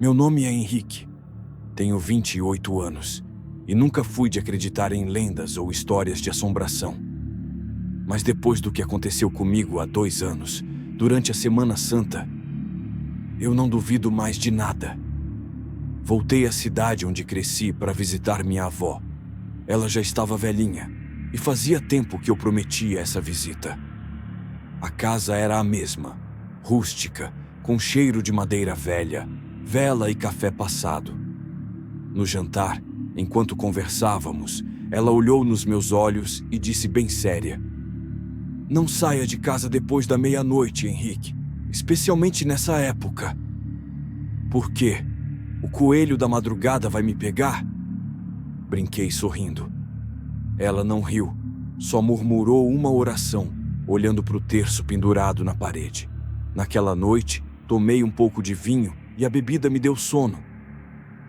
Meu nome é Henrique. Tenho 28 anos e nunca fui de acreditar em lendas ou histórias de assombração. Mas depois do que aconteceu comigo há 2 anos, durante a Semana Santa, eu não duvido mais de nada. Voltei à cidade onde cresci para visitar minha avó. Ela já estava velhinha e fazia tempo que eu prometia essa visita. A casa era a mesma, rústica, com cheiro de madeira velha, vela e café passado. No jantar, enquanto conversávamos, ela olhou nos meus olhos e disse bem séria: "Não saia de casa depois da meia-noite, Henrique, especialmente nessa época." "Por quê? O coelho da madrugada vai me pegar?" Brinquei sorrindo. Ela não riu, só murmurou uma oração, olhando para o terço pendurado na parede. Naquela noite, tomei um pouco de vinho e a bebida me deu sono.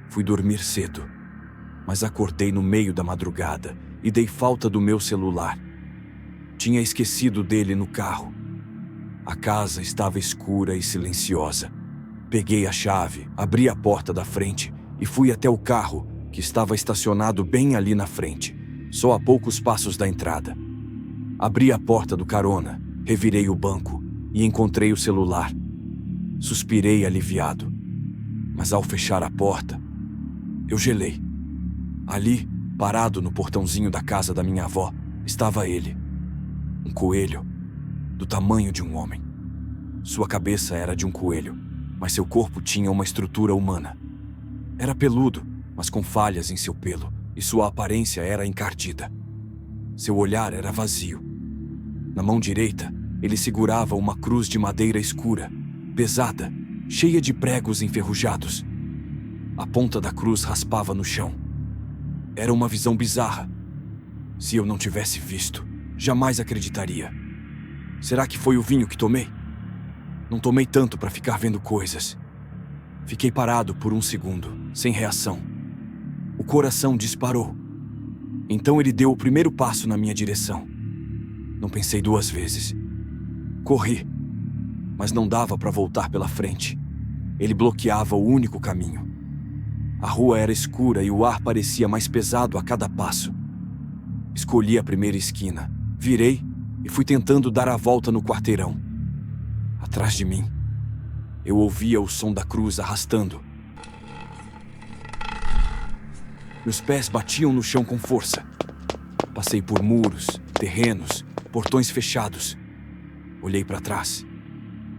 Fui dormir cedo, mas acordei no meio da madrugada e dei falta do meu celular. Tinha esquecido dele no carro. A casa estava escura e silenciosa. Peguei a chave, abri a porta da frente e fui até o carro, que estava estacionado bem ali na frente, só a poucos passos da entrada. Abri a porta do carona, revirei o banco e encontrei o celular. Suspirei aliviado, mas ao fechar a porta, eu gelei. Ali, parado no portãozinho da casa da minha avó, estava ele. Um coelho, do tamanho de um homem. Sua cabeça era de um coelho, mas seu corpo tinha uma estrutura humana. Era peludo, mas com falhas em seu pelo, e sua aparência era encardida. Seu olhar era vazio. Na mão direita, ele segurava uma cruz de madeira escura, pesada, cheia de pregos enferrujados. A ponta da cruz raspava no chão. Era uma visão bizarra. Se eu não tivesse visto, jamais acreditaria. Será que foi o vinho que tomei? Não tomei tanto para ficar vendo coisas. Fiquei parado por 1 segundo, sem reação. O coração disparou. Então ele deu o primeiro passo na minha direção. Não pensei 2 vezes. Corri, mas não dava para voltar pela frente. Ele bloqueava o único caminho. A rua era escura e o ar parecia mais pesado a cada passo. Escolhi a primeira esquina, virei e fui tentando dar a volta no quarteirão. Atrás de mim, eu ouvia o som da cruz arrastando. Meus pés batiam no chão com força. Passei por muros, terrenos, portões fechados. Olhei para trás.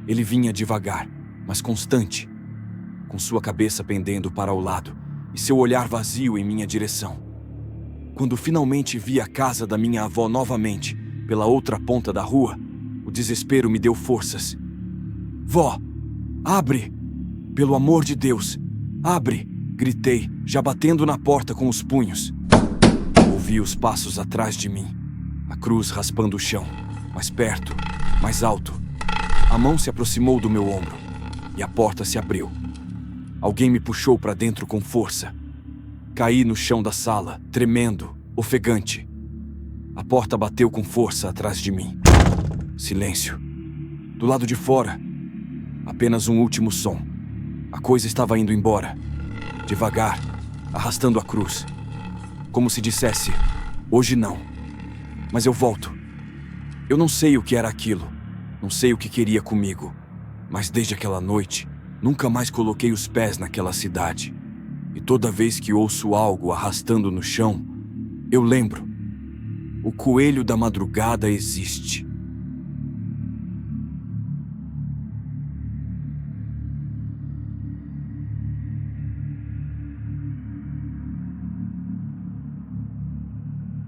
Ele vinha devagar, mas constante, com sua cabeça pendendo para o lado e seu olhar vazio em minha direção. Quando finalmente vi a casa da minha avó novamente, pela outra ponta da rua, o desespero me deu forças. "Vó, abre! Pelo amor de Deus, abre!" Gritei, já batendo na porta com os punhos. Ouvi os passos atrás de mim, a cruz raspando o chão, mais perto, mais alto. A mão se aproximou do meu ombro e a porta se abriu. Alguém me puxou para dentro com força. Caí no chão da sala, tremendo, ofegante. A porta bateu com força atrás de mim. Silêncio. Do lado de fora, apenas um último som. A coisa estava indo embora. Devagar, arrastando a cruz. Como se dissesse: "Hoje não. Mas eu volto." Eu não sei o que era aquilo. Não sei o que queria comigo. Mas desde aquela noite, nunca mais coloquei os pés naquela cidade. E toda vez que ouço algo arrastando no chão, eu lembro: o coelho da madrugada existe.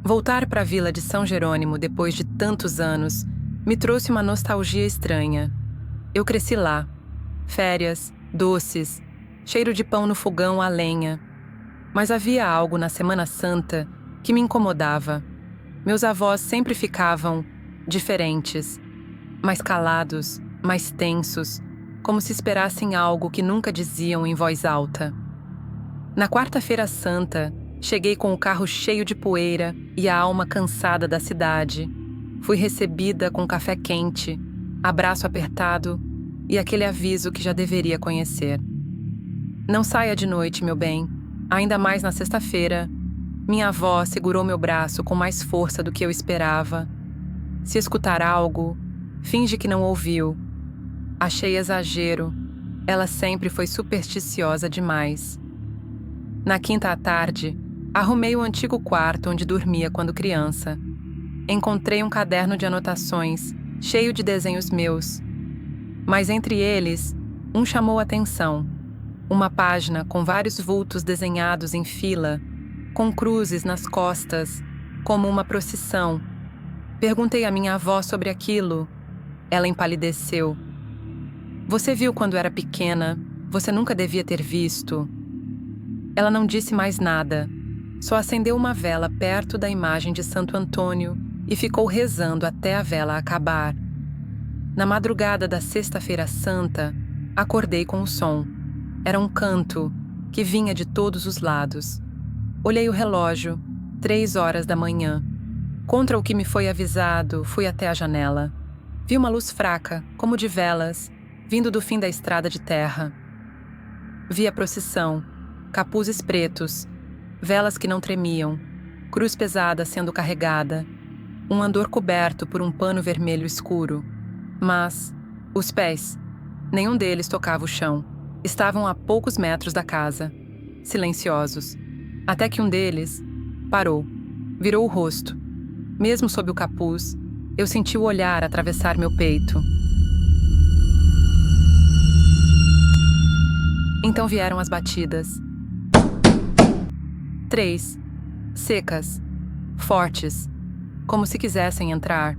Voltar para a vila de São Jerônimo depois de tantos anos me trouxe uma nostalgia estranha. Eu cresci lá. Férias, doces, cheiro de pão no fogão a lenha. Mas havia algo na Semana Santa que me incomodava. Meus avós sempre ficavam diferentes, mais calados, mais tensos, como se esperassem algo que nunca diziam em voz alta. Na quarta-feira santa, cheguei com o carro cheio de poeira e a alma cansada da cidade. Fui recebida com café quente, abraço apertado e aquele aviso que já deveria conhecer. Não saia de noite, meu bem. Ainda mais na sexta-feira. Minha avó segurou meu braço com mais força do que eu esperava. Se escutar algo, finge que não ouviu. Achei exagero. Ela sempre foi supersticiosa demais. Na quinta à tarde, arrumei o antigo quarto onde dormia quando criança. Encontrei um caderno de anotações, cheio de desenhos meus. Mas entre eles, um chamou a atenção. Uma página com vários vultos desenhados em fila, com cruzes nas costas, como uma procissão. Perguntei à minha avó sobre aquilo. Ela empalideceu. Você viu quando era pequena, você nunca devia ter visto. Ela não disse mais nada, só acendeu uma vela perto da imagem de Santo Antônio e ficou rezando até a vela acabar. Na madrugada da Sexta-feira Santa, acordei com o som. Era um canto que vinha de todos os lados. Olhei o relógio, 3 horas da manhã. Contra o que me foi avisado, fui até a janela. Vi uma luz fraca, como de velas, vindo do fim da estrada de terra. Vi a procissão, capuzes pretos, velas que não tremiam, cruz pesada sendo carregada, um andor coberto por um pano vermelho escuro. Mas os pés, nenhum deles tocava o chão. Estavam a poucos metros da casa, silenciosos, até que um deles parou, virou o rosto. Mesmo sob o capuz, eu senti o olhar atravessar meu peito. Então vieram as batidas. 3, secas, fortes, como se quisessem entrar.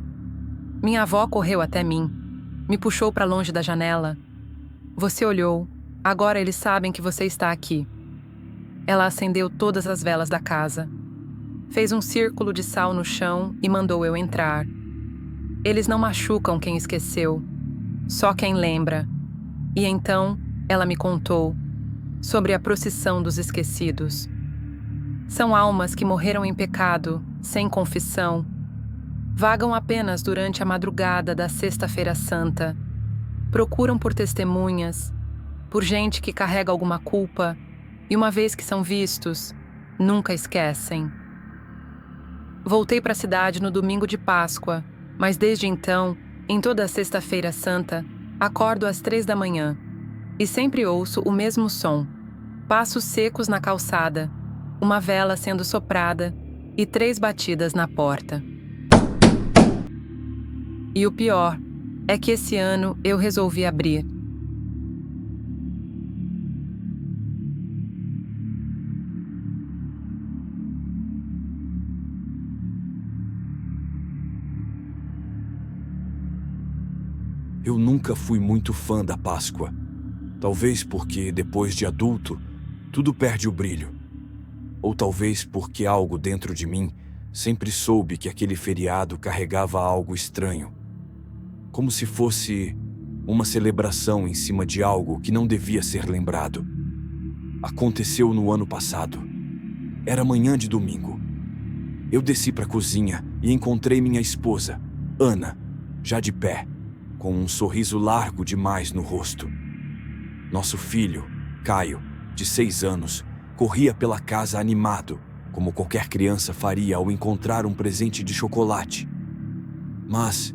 Minha avó correu até mim, me puxou para longe da janela. Você olhou, agora eles sabem que você está aqui. Ela acendeu todas as velas da casa. Fez um círculo de sal no chão e mandou eu entrar. Eles não machucam quem esqueceu, só quem lembra. E então ela me contou sobre a procissão dos esquecidos. São almas que morreram em pecado, sem confissão. Vagam apenas durante a madrugada da Sexta-feira Santa. Procuram por testemunhas, por gente que carrega alguma culpa, e uma vez que são vistos, nunca esquecem. Voltei para a cidade no domingo de Páscoa, mas desde então, em toda a Sexta-feira Santa, acordo às 3 da manhã e sempre ouço o mesmo som. Passos secos na calçada, uma vela sendo soprada e 3 batidas na porta. E o pior é que esse ano eu resolvi abrir. Eu nunca fui muito fã da Páscoa. Talvez porque, depois de adulto, tudo perde o brilho. Ou talvez porque algo dentro de mim sempre soube que aquele feriado carregava algo estranho. Como se fosse uma celebração em cima de algo que não devia ser lembrado. Aconteceu no ano passado. Era manhã de domingo. Eu desci para a cozinha e encontrei minha esposa, Ana, já de pé, com um sorriso largo demais no rosto. Nosso filho, Caio, de 6 anos, corria pela casa animado, como qualquer criança faria ao encontrar um presente de chocolate. Mas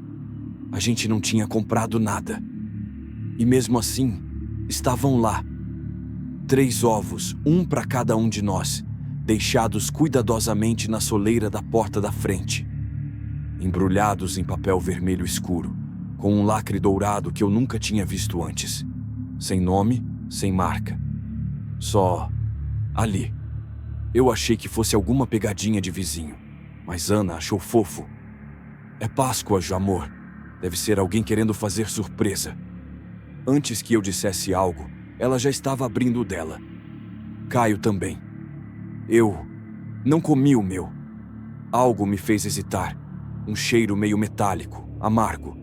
a gente não tinha comprado nada. E mesmo assim, estavam lá. 3 ovos, um para cada um de nós, deixados cuidadosamente na soleira da porta da frente. Embrulhados em papel vermelho escuro, com um lacre dourado que eu nunca tinha visto antes. Sem nome, sem marca. Só ali. Eu achei que fosse alguma pegadinha de vizinho, mas Ana achou fofo. É Páscoa, amor. Deve ser alguém querendo fazer surpresa. Antes que eu dissesse algo, ela já estava abrindo o dela. Caio também. Eu não comi o meu. Algo me fez hesitar. Um cheiro meio metálico, amargo.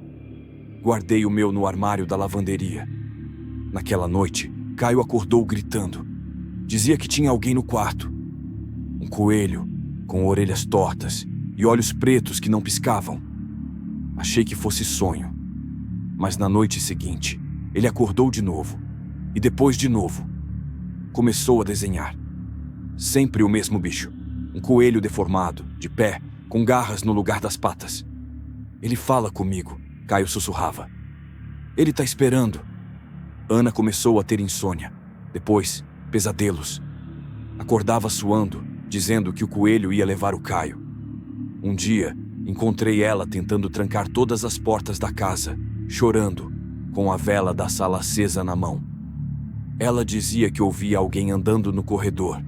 Guardei o meu no armário da lavanderia. Naquela noite, Caio acordou gritando. Dizia que tinha alguém no quarto. Um coelho, com orelhas tortas e olhos pretos que não piscavam. Achei que fosse sonho. Mas na noite seguinte, ele acordou de novo. E depois de novo. começou a desenhar. Sempre o mesmo bicho. Um coelho deformado, de pé, com garras no lugar das patas. Ele fala comigo, Caio sussurrava. Ele tá esperando. Ana começou a ter insônia. Depois, pesadelos. Acordava suando, dizendo que o coelho ia levar o Caio. Um dia, encontrei ela tentando trancar todas as portas da casa, chorando, com a vela da sala acesa na mão. Ela dizia que ouvia alguém andando no corredor,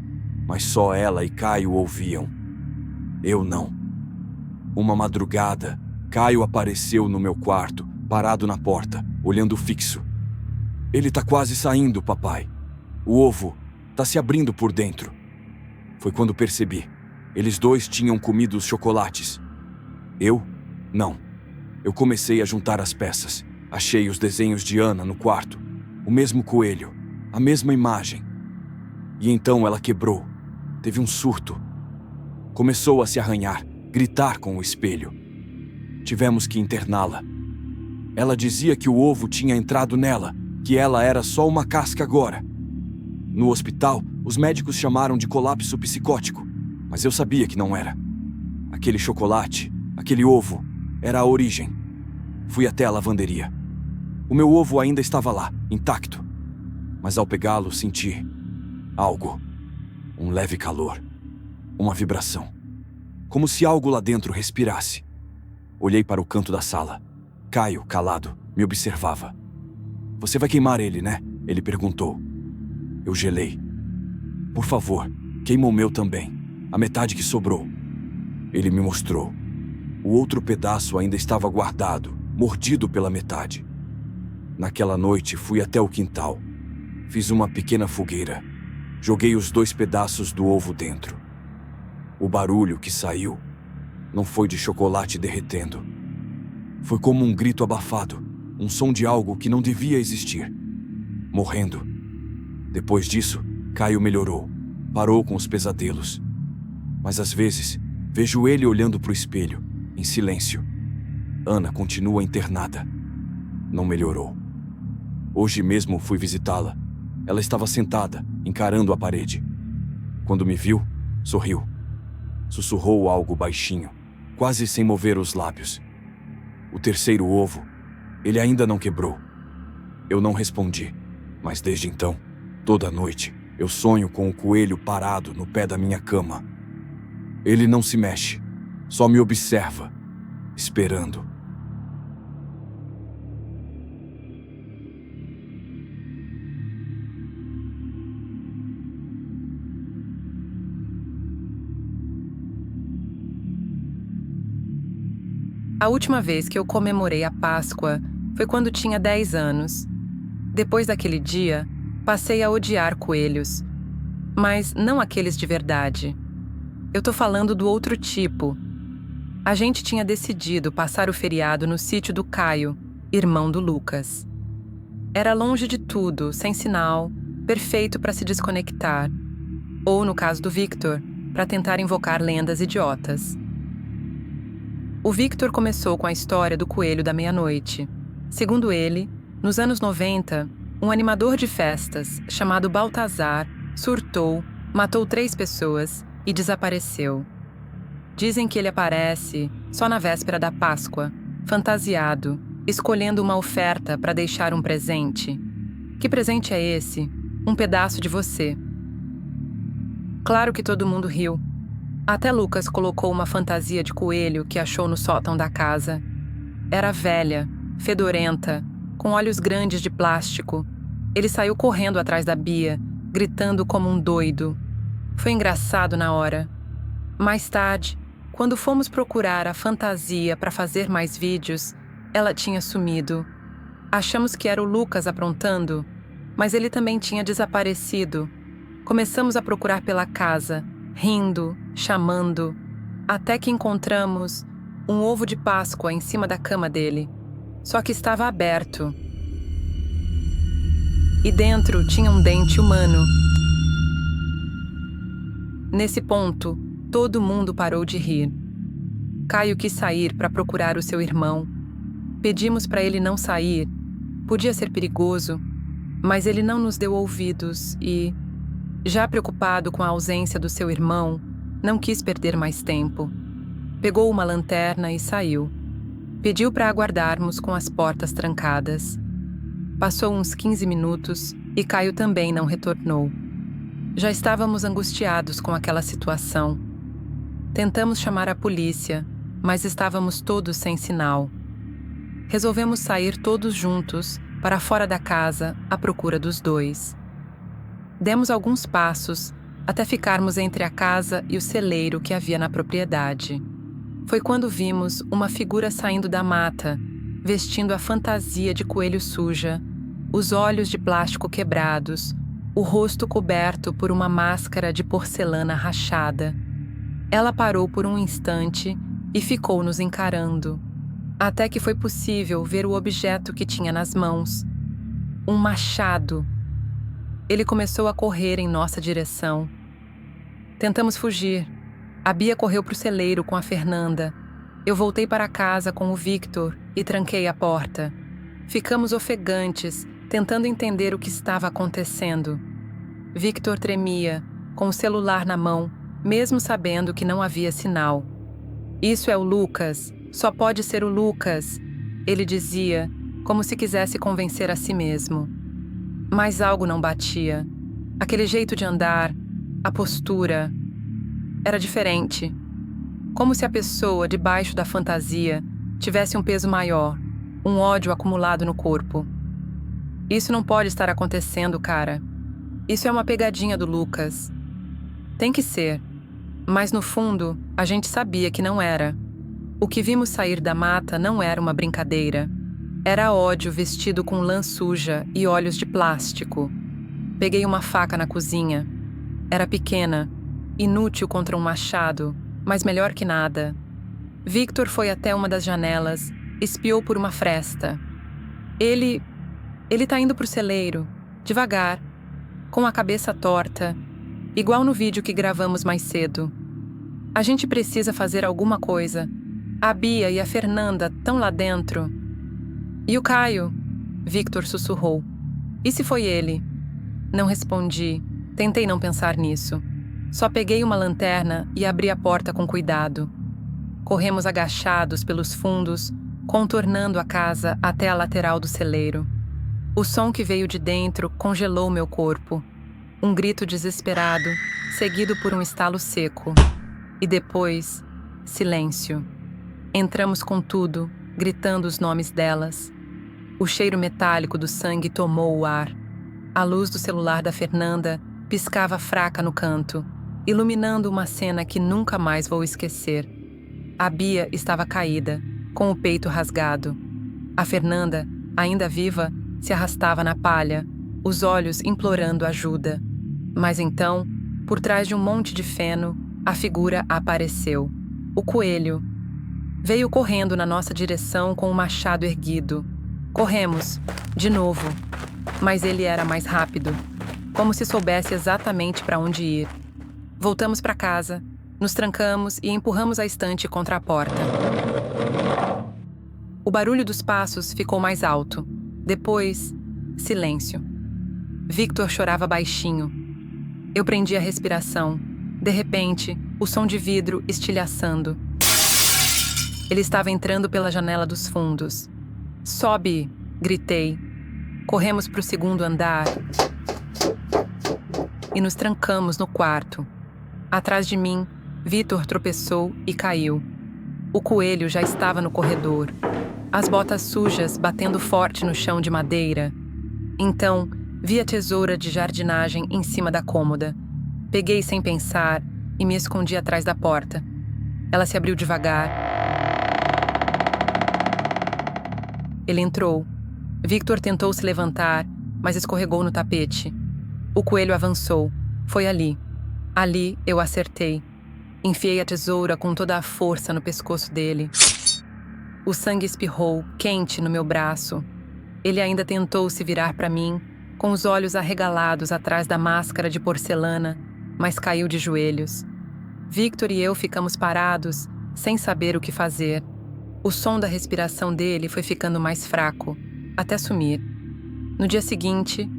mas só ela e Caio ouviam. Eu não. Uma madrugada, Caio apareceu no meu quarto, parado na porta, olhando fixo. Ele tá quase saindo, papai. O ovo tá se abrindo por dentro. Foi quando percebi. Eles dois tinham comido os chocolates. Eu? Não. Eu comecei a juntar as peças. Achei os desenhos de Ana no quarto. O mesmo coelho. A mesma imagem. E então ela quebrou. Teve um surto. Começou a se arranhar, gritar com o espelho. Tivemos que interná-la. Ela dizia que o ovo tinha entrado nela, que ela era só uma casca agora. No hospital, os médicos chamaram de colapso psicótico, mas eu sabia que não era. Aquele chocolate, aquele ovo, era a origem. Fui até a lavanderia. O meu ovo ainda estava lá, intacto. Mas ao pegá-lo, senti algo. Um leve calor. Uma vibração. Como se algo lá dentro respirasse. Olhei para o canto da sala. Caio, calado, me observava. Você vai queimar ele, né? Ele perguntou. Eu gelei. Por favor, queima o meu também. A metade que sobrou. Ele me mostrou. O outro pedaço ainda estava guardado, mordido pela metade. Naquela noite, fui até o quintal. Fiz uma pequena fogueira. Joguei os 2 pedaços do ovo dentro. O barulho que saiu não foi de chocolate derretendo. Foi como um grito abafado, um som de algo que não devia existir. Morrendo. Depois disso, Caio melhorou. Parou com os pesadelos. Mas às vezes, vejo ele olhando para o espelho, em silêncio. Ana continua internada. Não melhorou. Hoje mesmo fui visitá-la. Ela estava sentada, encarando a parede. Quando me viu, sorriu. Sussurrou algo baixinho, quase sem mover os lábios. O terceiro ovo, ele ainda não quebrou. Eu não respondi, mas desde então, toda noite, eu sonho com o coelho parado no pé da minha cama. Ele não se mexe, só me observa, esperando. A última vez que eu comemorei a Páscoa foi quando tinha 10 anos. Depois daquele dia, passei a odiar coelhos. Mas não aqueles de verdade. Eu tô falando do outro tipo. A gente tinha decidido passar o feriado no sítio do Caio, irmão do Lucas. Era longe de tudo, sem sinal, perfeito para se desconectar. Ou, no caso do Victor, para tentar invocar lendas idiotas. O Victor começou com a história do coelho da meia-noite. Segundo ele, nos anos 90, um animador de festas, chamado Baltazar, surtou, matou 3 pessoas e desapareceu. Dizem que ele aparece só na véspera da Páscoa, fantasiado, escolhendo uma oferta para deixar um presente. Que presente é esse? Um pedaço de você. Claro que todo mundo riu. Até Lucas colocou uma fantasia de coelho que achou no sótão da casa. Era velha, fedorenta, com olhos grandes de plástico. Ele saiu correndo atrás da Bia, gritando como um doido. Foi engraçado na hora. Mais tarde, quando fomos procurar a fantasia para fazer mais vídeos, ela tinha sumido. Achamos que era o Lucas aprontando, mas ele também tinha desaparecido. Começamos a procurar pela casa, rindo, chamando, até que encontramos um ovo de Páscoa em cima da cama dele. Só que estava aberto. E dentro tinha um dente humano. Nesse ponto, todo mundo parou de rir. Caio quis sair para procurar o seu irmão. Pedimos para ele não sair. Podia ser perigoso, mas ele não nos deu ouvidos e Já preocupado com a ausência do seu irmão, não quis perder mais tempo. Pegou uma lanterna e saiu. Pediu para aguardarmos com as portas trancadas. Passou uns 15 minutos e Caio também não retornou. Já estávamos angustiados com aquela situação. Tentamos chamar a polícia, mas estávamos todos sem sinal. Resolvemos sair todos juntos para fora da casa à procura dos dois. Demos alguns passos até ficarmos entre a casa e o celeiro que havia na propriedade. Foi quando vimos uma figura saindo da mata, vestindo a fantasia de coelho suja, os olhos de plástico quebrados, o rosto coberto por uma máscara de porcelana rachada. Ela parou por um instante e ficou nos encarando, até que foi possível ver o objeto que tinha nas mãos. Um machado. Ele começou a correr em nossa direção. Tentamos fugir. A Bia correu para o celeiro com a Fernanda. Eu voltei para casa com o Victor e tranquei a porta. Ficamos ofegantes, tentando entender o que estava acontecendo. Victor tremia, com o celular na mão, mesmo sabendo que não havia sinal. Isso é o Lucas, só pode ser o Lucas, ele dizia, como se quisesse convencer a si mesmo. Mas algo não batia. Aquele jeito de andar, a postura, era diferente. Como se a pessoa debaixo da fantasia tivesse um peso maior, um ódio acumulado no corpo. Isso não pode estar acontecendo, cara. Isso é uma pegadinha do Lucas. Tem que ser. Mas no fundo, a gente sabia que não era. O que vimos sair da mata não era uma brincadeira. Era ódio vestido com lã suja e olhos de plástico. Peguei uma faca na cozinha. Era pequena, inútil contra um machado, mas melhor que nada. Victor foi até uma das janelas, espiou por uma fresta. Ele tá indo pro celeiro, devagar, com a cabeça torta, igual no vídeo que gravamos mais cedo. A gente precisa fazer alguma coisa. A Bia e a Fernanda estão lá dentro. E o Caio? Victor sussurrou. E se foi ele? Não respondi. Tentei não pensar nisso. Só peguei uma lanterna e abri a porta com cuidado. Corremos agachados pelos fundos, contornando a casa até a lateral do celeiro. O som que veio de dentro congelou meu corpo. Um grito desesperado, seguido por um estalo seco. E depois, silêncio. Entramos com tudo, gritando os nomes delas. O cheiro metálico do sangue tomou o ar. A luz do celular da Fernanda piscava fraca no canto, iluminando uma cena que nunca mais vou esquecer. A Bia estava caída, com o peito rasgado. A Fernanda, ainda viva, se arrastava na palha, os olhos implorando ajuda. Mas então, por trás de um monte de feno, a figura apareceu. O coelho. Veio correndo na nossa direção com o machado erguido. Corremos, de novo. Mas ele era mais rápido, como se soubesse exatamente para onde ir. Voltamos para casa, nos trancamos e empurramos a estante contra a porta. O barulho dos passos ficou mais alto. Depois, silêncio. Victor chorava baixinho. Eu prendi a respiração. De repente, o som de vidro estilhaçando. Ele estava entrando pela janela dos fundos. "Sobe!" gritei. Corremos para o segundo andar e nos trancamos no quarto. Atrás de mim, Victor tropeçou e caiu. O coelho já estava no corredor, as botas sujas batendo forte no chão de madeira. Então, vi a tesoura de jardinagem em cima da cômoda. Peguei sem pensar e me escondi atrás da porta. Ela se abriu devagar. Ele entrou. Victor tentou se levantar, mas escorregou no tapete. O coelho avançou. Foi ali. Ali eu acertei. Enfiei a tesoura com toda a força no pescoço dele. O sangue espirrou, quente, no meu braço. Ele ainda tentou se virar para mim, com os olhos arregalados atrás da máscara de porcelana, mas caiu de joelhos. Victor e eu ficamos parados, sem saber o que fazer. O som da respiração dele foi ficando mais fraco, até sumir. No dia seguinte,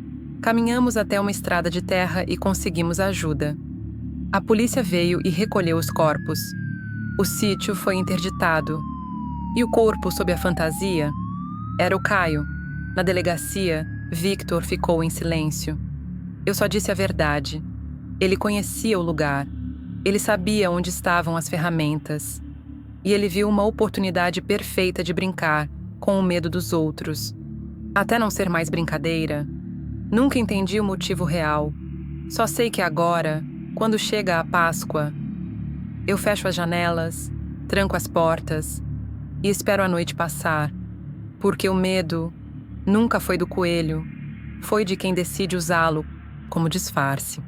Caminhamos até uma estrada de terra e conseguimos ajuda. A polícia veio e recolheu os corpos. O sítio foi interditado. E o corpo sob a fantasia? Era o Caio. Na delegacia, Victor ficou em silêncio. Eu só disse a verdade. Ele conhecia o lugar. Ele sabia onde estavam as ferramentas. E ele viu uma oportunidade perfeita de brincar com o medo dos outros. Até não ser mais brincadeira, nunca entendi o motivo real. Só sei que agora, quando chega a Páscoa, eu fecho as janelas, tranco as portas e espero a noite passar, porque o medo nunca foi do coelho, foi de quem decide usá-lo como disfarce.